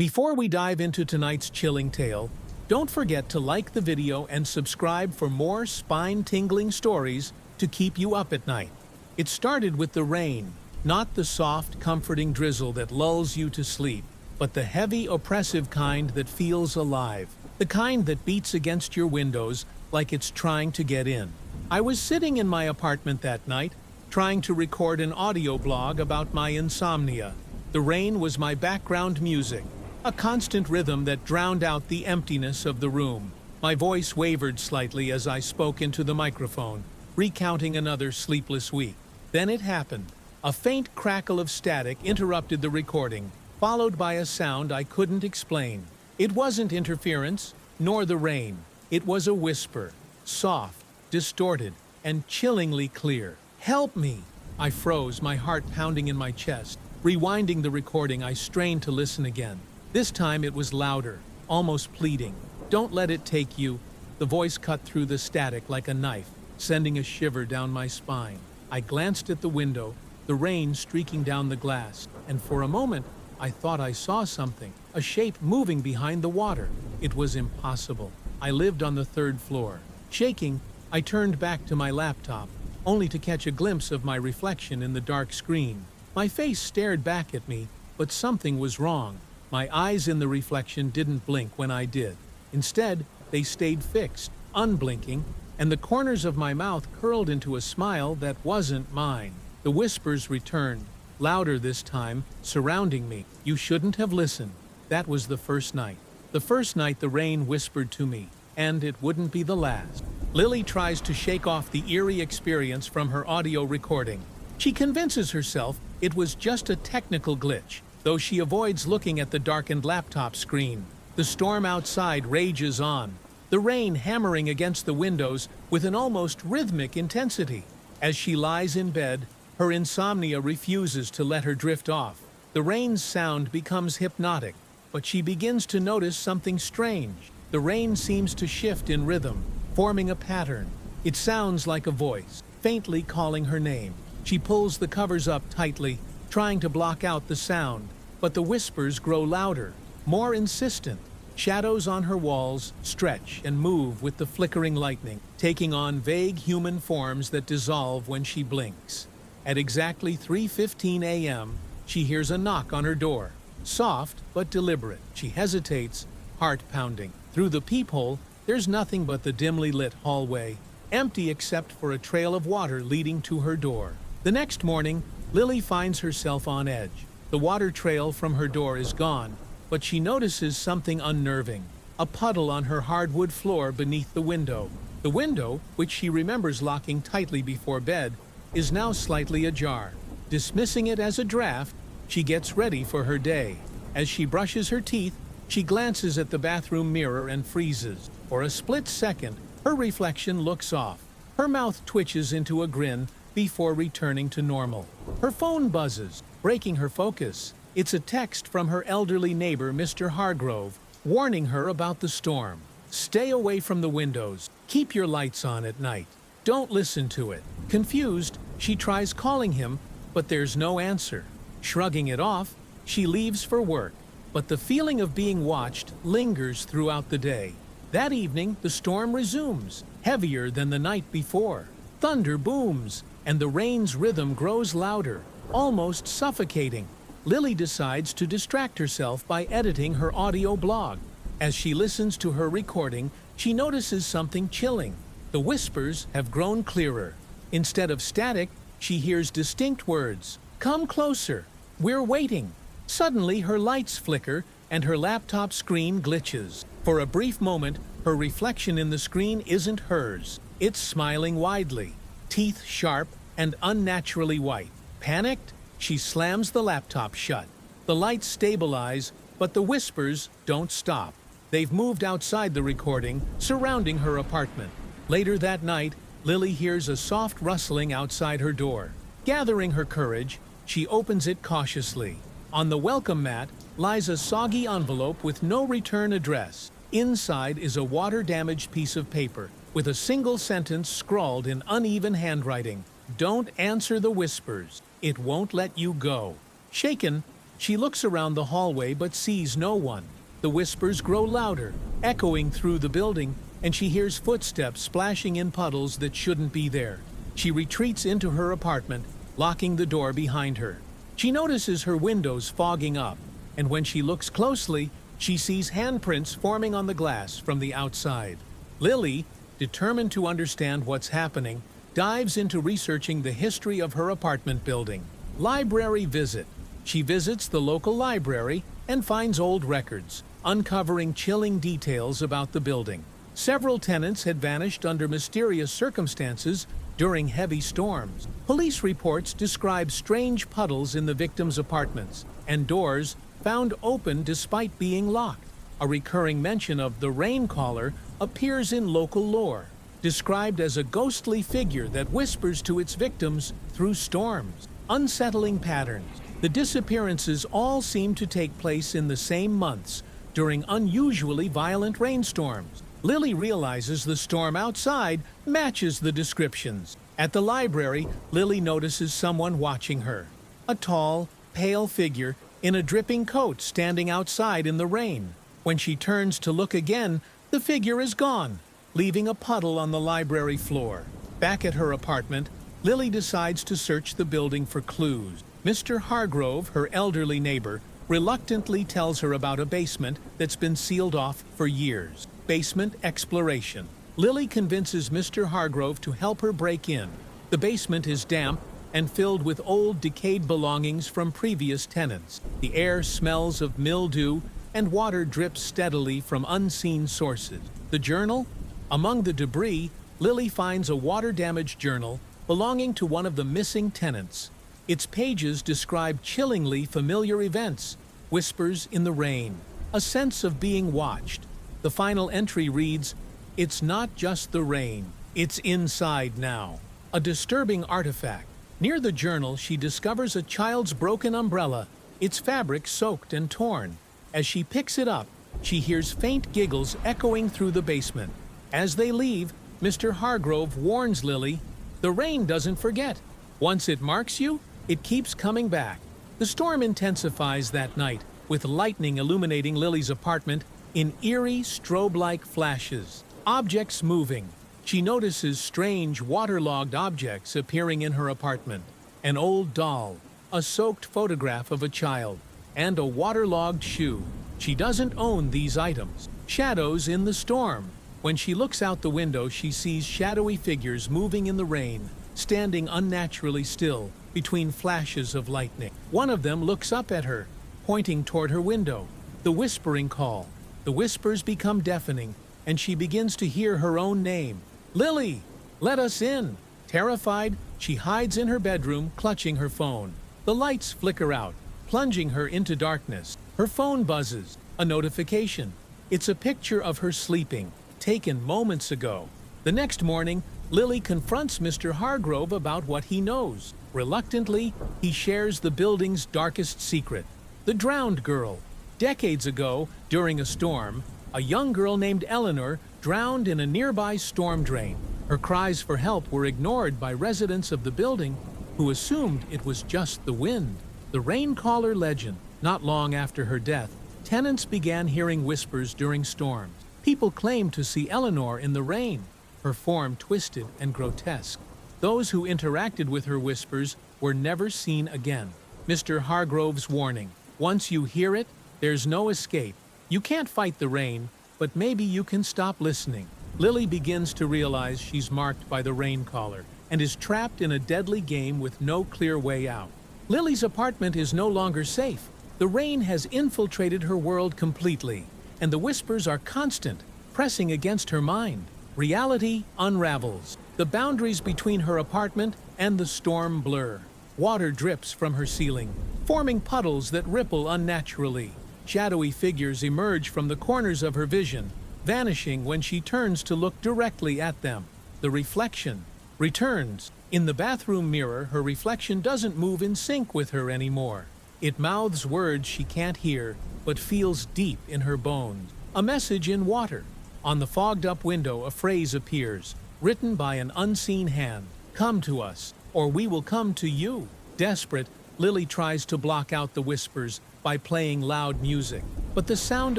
Before we dive into tonight's chilling tale, don't forget to like the video and subscribe for more spine-tingling stories to keep you up at night. It started with the rain, not the soft, comforting drizzle that lulls you to sleep, but the heavy, oppressive kind that feels alive, the kind that beats against your windows like it's trying to get in. I was sitting in my apartment that night, trying to record an audio blog about my insomnia. The rain was my background music, a constant rhythm that drowned out the emptiness of the room. My voice wavered slightly as I spoke into the microphone, recounting another sleepless week. Then it happened. A faint crackle of static interrupted the recording, followed by a sound I couldn't explain. It wasn't interference, nor the rain. It was a whisper, soft, distorted, and chillingly clear. "Help me!" I froze, my heart pounding in my chest. Rewinding the recording, I strained to listen again. This time it was louder, almost pleading. "Don't let it take you." The voice cut through the static like a knife, sending a shiver down my spine. I glanced at the window, the rain streaking down the glass, and for a moment, I thought I saw something, a shape moving behind the water. It was impossible. I lived on the third floor. Shaking, I turned back to my laptop, only to catch a glimpse of my reflection in the dark screen. My face stared back at me, but something was wrong. My eyes in the reflection didn't blink when I did. Instead, they stayed fixed, unblinking, and the corners of my mouth curled into a smile that wasn't mine. The whispers returned, louder this time, surrounding me. "You shouldn't have listened." That was the first night. The first night the rain whispered to me, and it wouldn't be the last. Lily tries to shake off the eerie experience from her audio recording. She convinces herself it was just a technical glitch, though she avoids looking at the darkened laptop screen. The storm outside rages on, the rain hammering against the windows with an almost rhythmic intensity. As she lies in bed, her insomnia refuses to let her drift off. The rain's sound becomes hypnotic, but she begins to notice something strange. The rain seems to shift in rhythm, forming a pattern. It sounds like a voice, faintly calling her name. She pulls the covers up tightly, trying to block out the sound, but the whispers grow louder, more insistent. Shadows on her walls stretch and move with the flickering lightning, taking on vague human forms that dissolve when she blinks. At exactly 3:15 a.m., she hears a knock on her door. Soft but deliberate. She hesitates, heart pounding. Through the peephole, there's nothing but the dimly lit hallway, empty except for a trail of water leading to her door. The next morning, Lily finds herself on edge. The water trail from her door is gone, but she notices something unnerving. A puddle on her hardwood floor beneath the window. The window, which she remembers locking tightly before bed, is now slightly ajar. Dismissing it as a draft, she gets ready for her day. As she brushes her teeth, she glances at the bathroom mirror and freezes. For a split second, her reflection looks off. Her mouth twitches into a grin before returning to normal. Her phone buzzes, breaking her focus. It's a text from her elderly neighbor, Mr. Hargrove, warning her about the storm. "Stay away from the windows. Keep your lights on at night. Don't listen to it." Confused, she tries calling him, but there's no answer. Shrugging it off, she leaves for work, but the feeling of being watched lingers throughout the day. That evening, the storm resumes, heavier than the night before. Thunder booms, and the rain's rhythm grows louder, almost suffocating. Lily decides to distract herself by editing her audio blog. As she listens to her recording, she notices something chilling. The whispers have grown clearer. Instead of static, she hears distinct words. "Come closer. We're waiting." Suddenly, her lights flicker and her laptop screen glitches. For a brief moment, her reflection in the screen isn't hers. It's smiling widely, teeth sharp and unnaturally white. Panicked, she slams the laptop shut. The lights stabilize, but the whispers don't stop. They've moved outside the recording, surrounding her apartment. Later that night, Lily hears a soft rustling outside her door. Gathering her courage, she opens it cautiously. On the welcome mat lies a soggy envelope with no return address. Inside is a water-damaged piece of paper with a single sentence scrawled in uneven handwriting. "Don't answer the whispers. It won't let you go." Shaken, She looks around the hallway but sees no one. The whispers grow louder, echoing through the building, and she hears footsteps splashing in puddles that shouldn't be there. She retreats into her apartment, locking the door behind her. She notices her windows fogging up, and when she looks closely, she sees handprints forming on the glass from the outside. Lily, determined to understand what's happening, dives into researching the history of her apartment building. Library visit. She visits the local library and finds old records, uncovering chilling details about the building. Several tenants had vanished under mysterious circumstances during heavy storms. Police reports describe strange puddles in the victims' apartments and doors found open despite being locked. A recurring mention of the rain caller appears in local lore, described as a ghostly figure that whispers to its victims through storms. Unsettling patterns. The disappearances all seem to take place in the same months during unusually violent rainstorms. Lily realizes the storm outside matches the descriptions. At the library, Lily notices someone watching her. A tall, pale figure in a dripping coat standing outside in the rain. When she turns to look again, the figure is gone, leaving a puddle on the library floor. Back at her apartment, Lily decides to search the building for clues. Mr. Hargrove, her elderly neighbor, reluctantly tells her about a basement that's been sealed off for years. Basement exploration. Lily convinces Mr. Hargrove to help her break in. The basement is damp and filled with old, decayed belongings from previous tenants. The air smells of mildew and water drips steadily from unseen sources. The journal? Among the debris, Lily finds a water-damaged journal belonging to one of the missing tenants. Its pages describe chillingly familiar events, whispers in the rain, a sense of being watched. The final entry reads, "It's not just the rain, it's inside now." A disturbing artifact. Near the journal, she discovers a child's broken umbrella, its fabric soaked and torn. As she picks it up, she hears faint giggles echoing through the basement. As they leave, Mr. Hargrove warns Lily, "The rain doesn't forget. Once it marks you, it keeps coming back." The storm intensifies that night, with lightning illuminating Lily's apartment in eerie, strobe-like flashes. Objects moving. She notices strange, waterlogged objects appearing in her apartment. An old doll, a soaked photograph of a child, and a waterlogged shoe. She doesn't own these items. Shadows in the storm. When she looks out the window, she sees shadowy figures moving in the rain, standing unnaturally still between flashes of lightning. One of them looks up at her, pointing toward her window. The whispering call. The whispers become deafening, and she begins to hear her own name. "Lily, let us in." Terrified, she hides in her bedroom, clutching her phone. The lights flicker out, plunging her into darkness. Her phone buzzes, a notification. It's a picture of her sleeping, taken moments ago. The next morning, Lily confronts Mr. Hargrove about what he knows. Reluctantly, he shares the building's darkest secret. The drowned girl. Decades ago, during a storm, a young girl named Eleanor drowned in a nearby storm drain. Her cries for help were ignored by residents of the building, who assumed it was just the wind. The rain caller legend. Not long after her death, tenants began hearing whispers during storms. People claimed to see Eleanor in the rain, her form twisted and grotesque. Those who interacted with her whispers were never seen again. Mr. Hargrove's warning. Once you hear it, there's no escape. You can't fight the rain, but maybe you can stop listening. Lily begins to realize she's marked by the rain caller and is trapped in a deadly game with no clear way out. Lily's apartment is no longer safe. The rain has infiltrated her world completely, and the whispers are constant, pressing against her mind. Reality unravels. The boundaries between her apartment and the storm blur. Water drips from her ceiling, forming puddles that ripple unnaturally. Shadowy figures emerge from the corners of her vision, vanishing when she turns to look directly at them. The reflection returns. In the bathroom mirror, her reflection doesn't move in sync with her anymore. It mouths words she can't hear, but feels deep in her bones. A message in water. On the fogged-up window, a phrase appears, written by an unseen hand. "Come to us, or we will come to you." Desperate, Lily tries to block out the whispers, by playing loud music. But the sound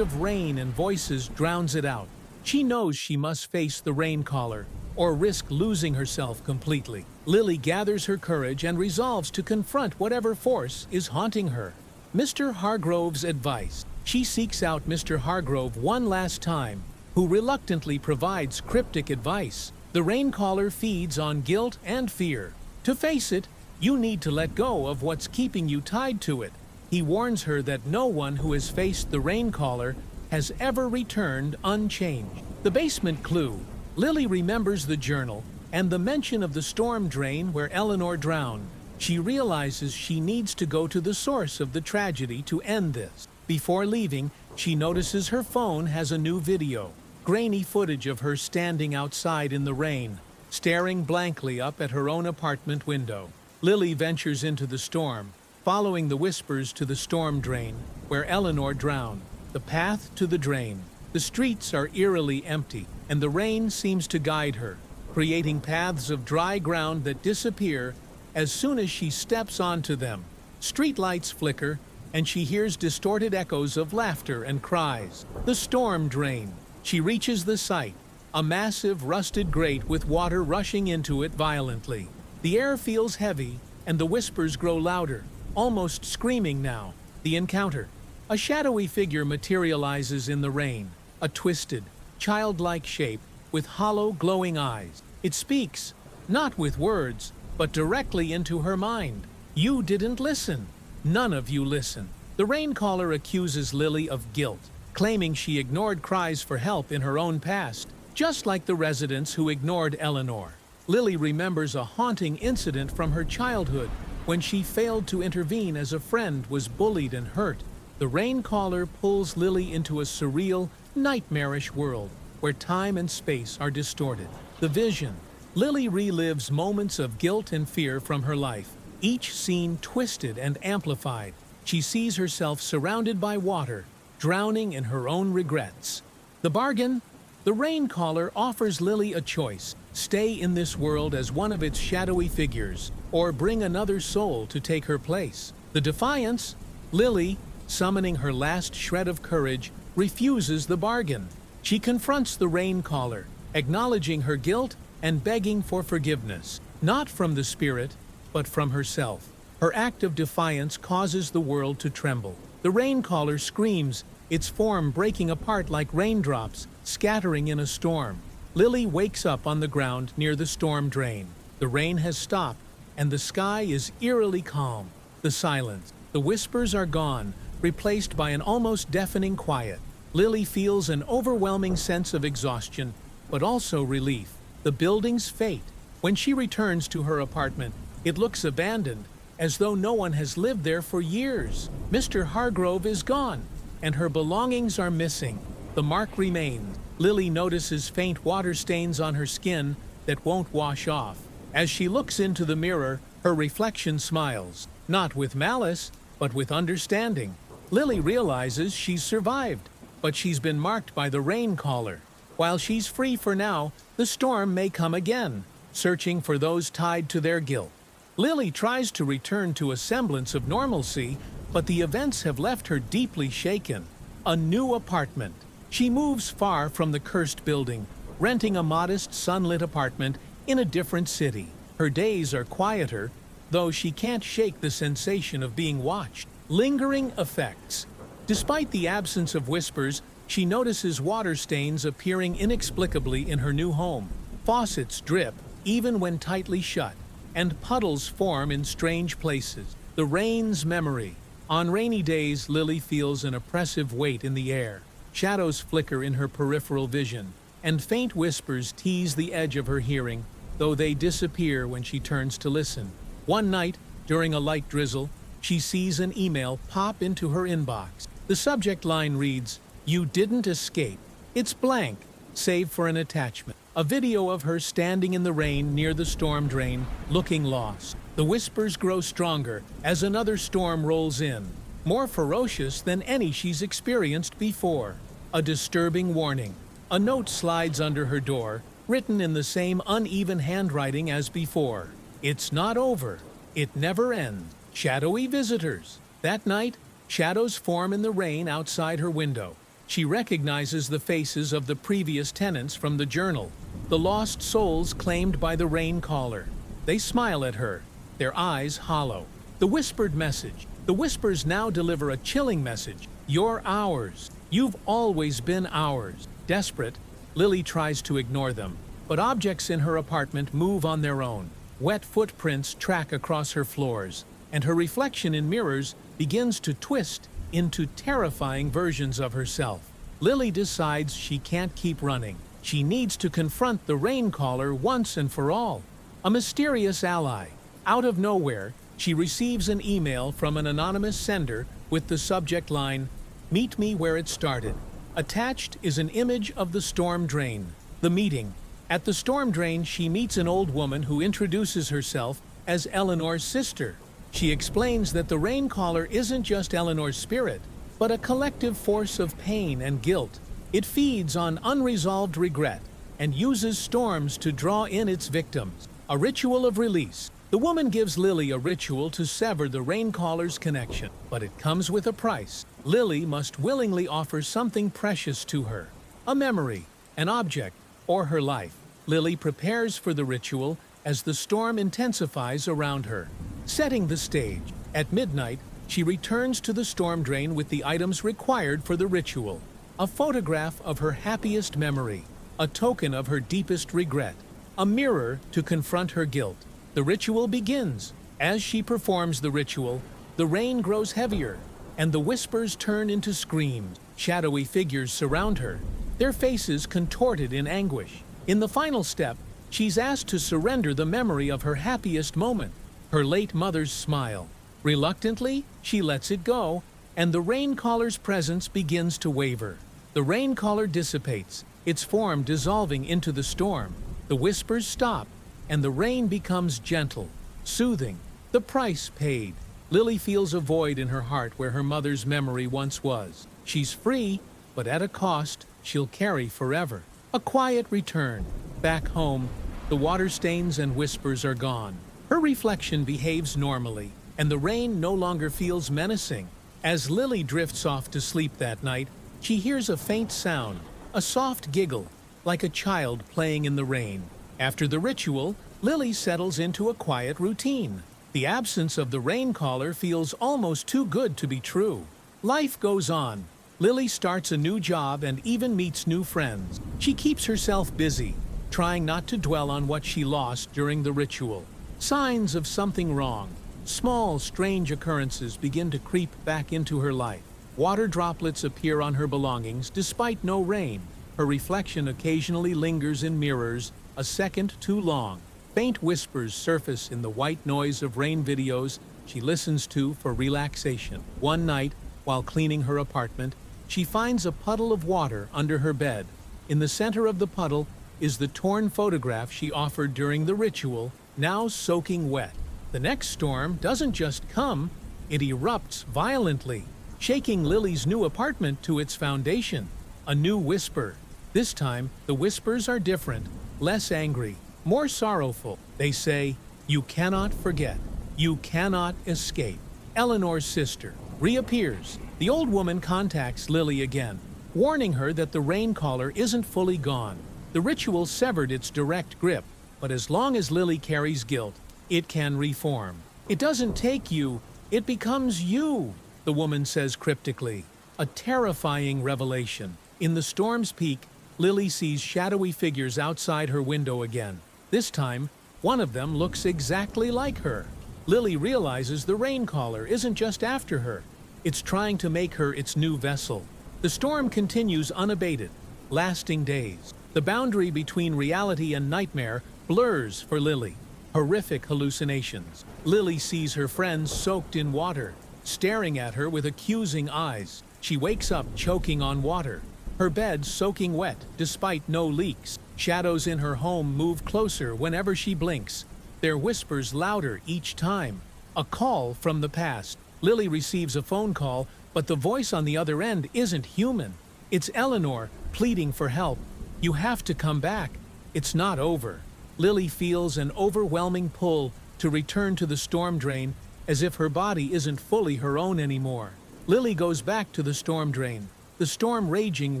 of rain and voices drowns it out. She knows she must face the rain caller, or risk losing herself completely. Lily gathers her courage and resolves to confront whatever force is haunting her. Mr. Hargrove's advice. She seeks out Mr. Hargrove one last time, who reluctantly provides cryptic advice. The rain caller feeds on guilt and fear. To face it, you need to let go of what's keeping you tied to it. He warns her that no one who has faced the rain caller has ever returned unchanged. The basement clue. Lily remembers the journal and the mention of the storm drain where Eleanor drowned. She realizes she needs to go to the source of the tragedy to end this. Before leaving, she notices her phone has a new video. Grainy footage of her standing outside in the rain, staring blankly up at her own apartment window. Lily ventures into the storm, following the whispers to the storm drain, where Eleanor drowned. The path to the drain. The streets are eerily empty, and the rain seems to guide her, creating paths of dry ground that disappear as soon as she steps onto them. Streetlights flicker, and she hears distorted echoes of laughter and cries. The storm drain. She reaches the site, a massive rusted grate with water rushing into it violently. The air feels heavy, and the whispers grow louder, almost screaming now. The encounter. A shadowy figure materializes in the rain, a twisted, childlike shape with hollow, glowing eyes. It speaks, not with words, but directly into her mind. You didn't listen. None of you listen. The rain caller accuses Lily of guilt, claiming she ignored cries for help in her own past, just like the residents who ignored Eleanor. Lily remembers a haunting incident from her childhood when she failed to intervene as a friend was bullied and hurt. The rain caller pulls Lily into a surreal, nightmarish world where time and space are distorted. The vision. Lily relives moments of guilt and fear from her life, each scene twisted and amplified. She sees herself surrounded by water, drowning in her own regrets. The bargain? The rain caller offers Lily a choice: stay in this world as one of its shadowy figures, or bring another soul to take her place. The defiance? Lily, summoning her last shred of courage, refuses the bargain. She confronts the rain caller, acknowledging her guilt and begging for forgiveness, not from the spirit, but from herself. Her act of defiance causes the world to tremble. The rain caller screams, its form breaking apart like raindrops, scattering in a storm. Lily wakes up on the ground near the storm drain. The rain has stopped, and the sky is eerily calm. The silence. The whispers are gone, replaced by an almost deafening quiet. Lily feels an overwhelming sense of exhaustion, but also relief. The building's fate. When she returns to her apartment, it looks abandoned, as though no one has lived there for years. Mr. Hargrove is gone, and her belongings are missing. The mark remains. Lily notices faint water stains on her skin that won't wash off. As she looks into the mirror, her reflection smiles, not with malice, but with understanding. Lily realizes she's survived, but she's been marked by the rain caller. While she's free for now, the storm may come again, searching for those tied to their guilt. Lily tries to return to a semblance of normalcy, but the events have left her deeply shaken. A new apartment. She moves far from the cursed building, renting a modest, sunlit apartment in a different city. Her days are quieter, though she can't shake the sensation of being watched. Lingering effects. Despite the absence of whispers, she notices water stains appearing inexplicably in her new home. Faucets drip, even when tightly shut, and puddles form in strange places. The rain's memory. On rainy days, Lily feels an oppressive weight in the air. Shadows flicker in her peripheral vision, and faint whispers tease the edge of her hearing, though they disappear when she turns to listen. One night, during a light drizzle, she sees an email pop into her inbox. The subject line reads, "You didn't escape." It's blank, save for an attachment. A video of her standing in the rain near the storm drain, looking lost. The whispers grow stronger as another storm rolls in, more ferocious than any she's experienced before. A disturbing warning. A note slides under her door, written in the same uneven handwriting as before. It's not over. It never ends. Shadowy visitors. That night, Shadows form in the rain outside her window. She recognizes the faces of the previous tenants from the journal, the lost souls claimed by the rain caller. They smile at her, their eyes hollow. The whispered message. The whispers now deliver a chilling message. You're ours. You've always been ours. Desperate, Lily tries to ignore them, but objects in her apartment move on their own. Wet footprints track across her floors, and her reflection in mirrors begins to twist into terrifying versions of herself. Lily decides she can't keep running. She needs to confront the rain caller once and for all. A mysterious ally. Out of nowhere, she receives an email from an anonymous sender with the subject line, "Meet me where it started." Attached is an image of the storm drain. The meeting. At the storm drain, she meets an old woman who introduces herself as Eleanor's sister. She explains that the rain caller isn't just Eleanor's spirit, but a collective force of pain and guilt. It feeds on unresolved regret and uses storms to draw in its victims. A ritual of release. The woman gives Lily a ritual to sever the rain caller's connection, but it comes with a price. Lily must willingly offer something precious to her, a memory, an object, or her life. Lily prepares for the ritual as the storm intensifies around her. Setting the stage. At midnight, she returns to the storm drain with the items required for the ritual. A photograph of her happiest memory, a token of her deepest regret, a mirror to confront her guilt. The ritual begins. As she performs the ritual, the rain grows heavier, and the whispers turn into screams. Shadowy figures surround her, their faces contorted in anguish. In the final step, she's asked to surrender the memory of her happiest moment, her late mother's smile. Reluctantly, she lets it go, and the rain caller's presence begins to waver. The rain caller dissipates, its form dissolving into the storm. The whispers stop, and the rain becomes gentle, soothing. The price paid. Lily feels a void in her heart where her mother's memory once was. She's free, but at a cost she'll carry forever. A quiet return. Back home, the water stains and whispers are gone. Her reflection behaves normally, and the rain no longer feels menacing. As Lily drifts off to sleep that night, she hears a faint sound, a soft giggle, like a child playing in the rain. After the ritual, Lily settles into a quiet routine. The absence of the rain caller feels almost too good to be true. Life goes on. Lily starts a new job and even meets new friends. She keeps herself busy, trying not to dwell on what she lost during the ritual. Signs of something wrong. Small, strange occurrences begin to creep back into her life. Water droplets appear on her belongings despite no rain. Her reflection occasionally lingers in mirrors, a second too long. Faint whispers surface in the white noise of rain videos she listens to for relaxation. One night, while cleaning her apartment, she finds a puddle of water under her bed. In the center of the puddle is the torn photograph she offered during the ritual, now soaking wet. The next storm doesn't just come, it erupts violently, shaking Lily's new apartment to its foundation. A new whisper. This time, the whispers are different, less angry, more sorrowful. They say, "You cannot forget. You cannot escape." Eleanor's sister reappears. The old woman contacts Lily again, warning her that the rain caller isn't fully gone. The ritual severed its direct grip, but as long as Lily carries guilt, it can reform. "It doesn't take you, it becomes you," the woman says cryptically. A terrifying revelation. In the storm's peak, Lily sees shadowy figures outside her window again. This time, one of them looks exactly like her. Lily realizes the rain caller isn't just after her. It's trying to make her its new vessel. The storm continues unabated, lasting days. The boundary between reality and nightmare blurs for Lily. Horrific hallucinations. Lily sees her friends soaked in water, staring at her with accusing eyes. She wakes up choking on water, her bed soaking wet despite no leaks. Shadows in her home move closer whenever she blinks, their whispers louder each time. A call from the past. Lily receives a phone call, but the voice on the other end isn't human. It's Eleanor pleading for help. "You have to come back. It's not over." Lily feels an overwhelming pull to return to the storm drain, as if her body isn't fully her own anymore. Lily goes back to the storm drain, the storm raging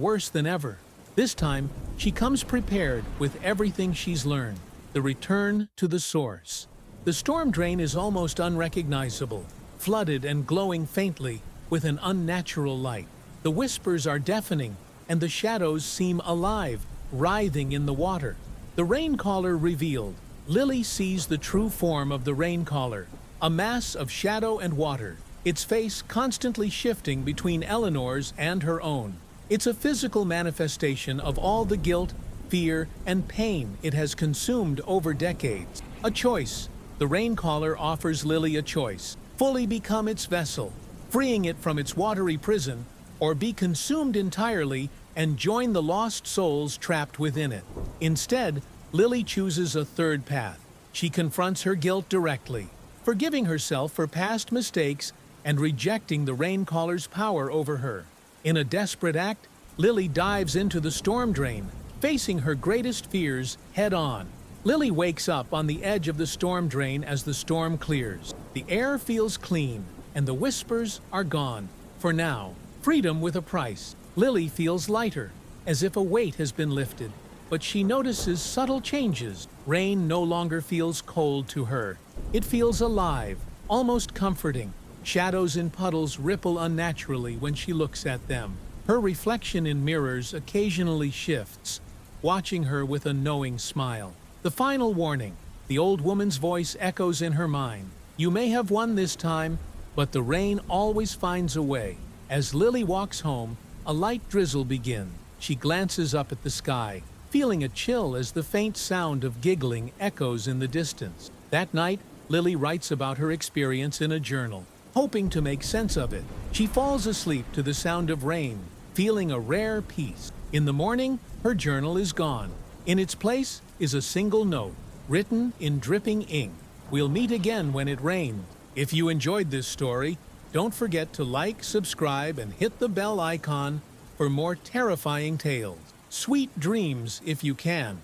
worse than ever. This time, she comes prepared with everything she's learned. The return to the source. The storm drain is almost unrecognizable, flooded and glowing faintly with an unnatural light. The whispers are deafening, and the shadows seem alive, writhing in the water. The raincaller revealed. Lily sees the true form of the raincaller, a mass of shadow and water, its face constantly shifting between Eleanor's and her own. It's a physical manifestation of all the guilt, fear, and pain it has consumed over decades. A choice. The raincaller offers Lily a choice: fully become its vessel, freeing it from its watery prison, or be consumed entirely and join the lost souls trapped within it. Instead, Lily chooses a third path. She confronts her guilt directly, forgiving herself for past mistakes and rejecting the raincaller's power over her. In a desperate act, Lily dives into the storm drain, facing her greatest fears head-on. Lily wakes up on the edge of the storm drain as the storm clears. The air feels clean, and the whispers are gone. For now, freedom with a price. Lily feels lighter, as if a weight has been lifted, but she notices subtle changes. Rain no longer feels cold to her. It feels alive, almost comforting. Shadows in puddles ripple unnaturally when she looks at them. Her reflection in mirrors occasionally shifts, watching her with a knowing smile. The final warning. The old woman's voice echoes in her mind. You may have won this time, but the rain always finds a way. As Lily walks home, a light drizzle begins. She glances up at the sky, feeling a chill as the faint sound of giggling echoes in the distance. That night, Lily writes about her experience in a journal, hoping to make sense of it. She falls asleep to the sound of rain, feeling a rare peace. In the morning, her journal is gone. In its place is a single note, written in dripping ink. We'll meet again when it rains. If you enjoyed this story, don't forget to like, subscribe, and hit the bell icon for more terrifying tales. Sweet dreams if you can.